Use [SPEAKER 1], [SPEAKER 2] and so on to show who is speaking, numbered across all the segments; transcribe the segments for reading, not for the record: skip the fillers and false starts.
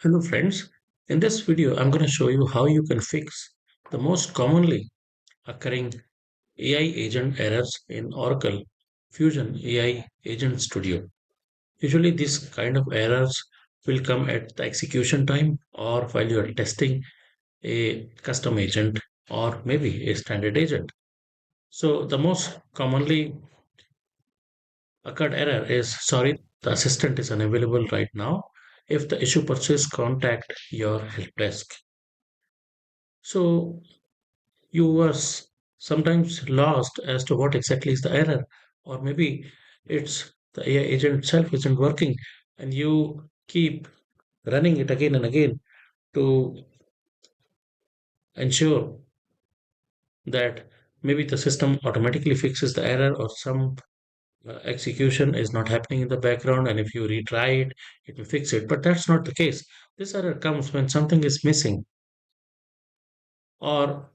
[SPEAKER 1] Hello friends, in this video I'm going to show you how you can fix the most commonly occurring AI agent errors in Oracle Fusion AI Agent Studio. Usually these kind of errors will come at the execution time or while you are testing a custom agent or maybe a standard agent. So the most commonly occurred error is sorry, the assistant is unavailable right now. If the issue persists, contact your help desk. So you were sometimes lost as to what exactly is the error, or maybe it's the AI agent itself isn't working, and you keep running it again and again to ensure that maybe the system automatically fixes the error or some execution is not happening in the background, and if you retry it, it will fix it. But that's not the case. This error comes when something is missing or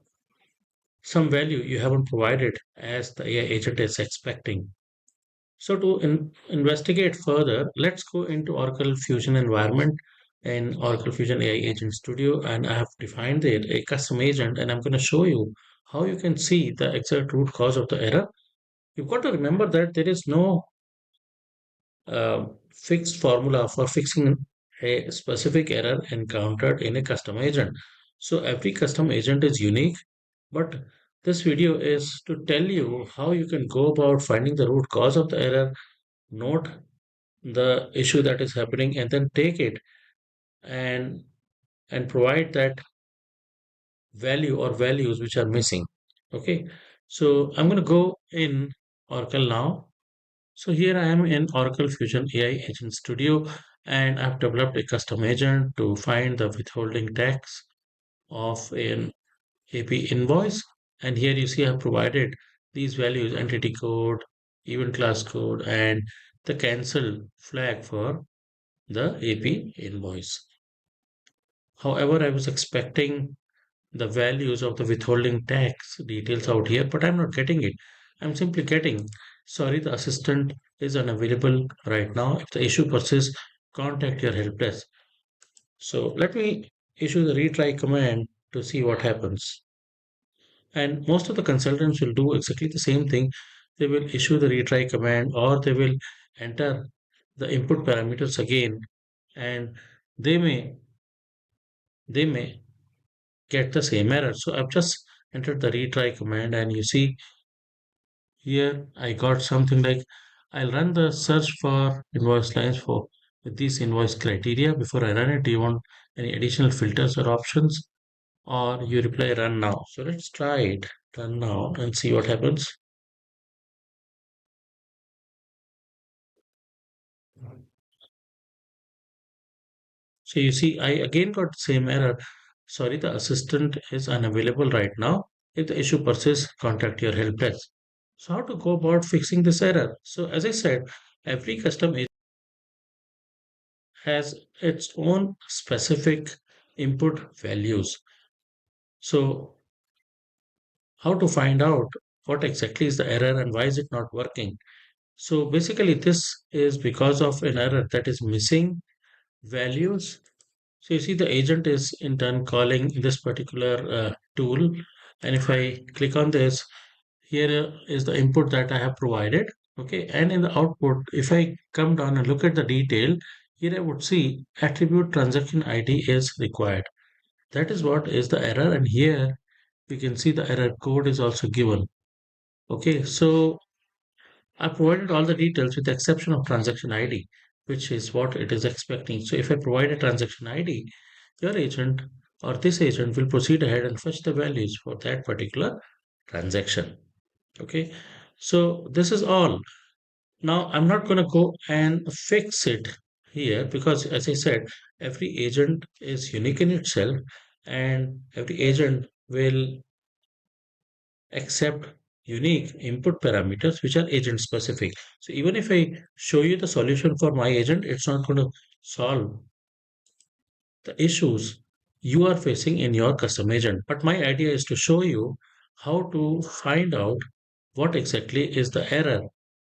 [SPEAKER 1] some value you haven't provided as the AI agent is expecting. So to investigate further, let's go into Oracle Fusion environment in Oracle Fusion AI Agent Studio, and I have defined it a custom agent, and I'm going to show you how you can see the exact root cause of the error. You've got to remember that there is no fixed formula for fixing a specific error encountered in a custom agent. So every custom agent is unique, but this video is to tell you how you can go about finding the root cause of the error, note the issue that is happening, and then take it and provide that value or values which are missing. Okay, so I'm going to go in Oracle now. So here I am in Oracle Fusion AI Agent Studio, and I've developed a custom agent to find the withholding tax of an AP invoice. And here you see I've provided these values: entity code, event class code, and the cancel flag for the AP invoice. However, I was expecting the values of the withholding tax details out here, but I'm not getting it. I'm simply getting, sorry, the assistant is unavailable right now. If the issue persists, contact your help desk. So let me issue the retry command to see what happens. And most of the consultants will do exactly the same thing. They will issue the retry command or they will enter the input parameters again, and they may they may get the same error. So I've just entered the retry command, and you see here I got something like I'll run the search for invoice lines for with these invoice criteria. Before I run it, do you want any additional filters or options? Or you reply run now. So let's try it, run now, and see what happens. So you see, I again got the same error. Sorry, the assistant is unavailable right now. If the issue persists, contact your help desk. So how to go about fixing this error? So as I said, every custom agent has its own specific input values. So how to find out what exactly is the error and why is it not working? So basically this is because of an error that is missing values. So you see the agent is in turn calling this particular tool, and if I click on this, here is the input that I have provided. Okay, and in the output, if I come down and look at the detail, here I would see attribute transaction ID is required. That is what is the error, and here we can see the error code is also given. Okay, so I provided all the details with the exception of transaction ID, which is what it is expecting. So if I provide a transaction ID, your agent or this agent will proceed ahead and fetch the values for that particular transaction. Okay, so this is all. Now I'm not going to go and fix it here because, as I said, every agent is unique in itself, and every agent will accept unique input parameters which are agent specific. So even if I show you the solution for my agent, it's not going to solve the issues you are facing in your custom agent. But my idea is to show you how to find out what exactly is the error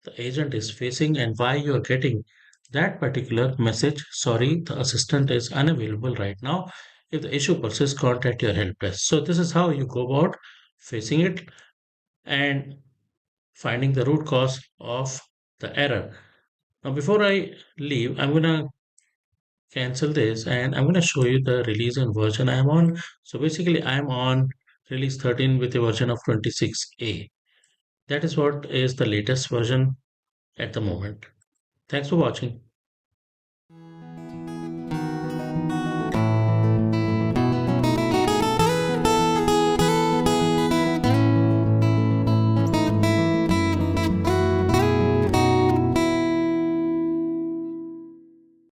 [SPEAKER 1] the agent is facing and why you are getting that particular message, sorry, the assistant is unavailable right now. If the issue persists, contact your help desk. So this is how you go about facing it and finding the root cause of the error. Now, before I leave, I'm gonna cancel this and I'm gonna show you the release and version I'm on. So basically, I'm on release 13 with a version of 26A. That is what is the latest version at the moment. Thanks for watching.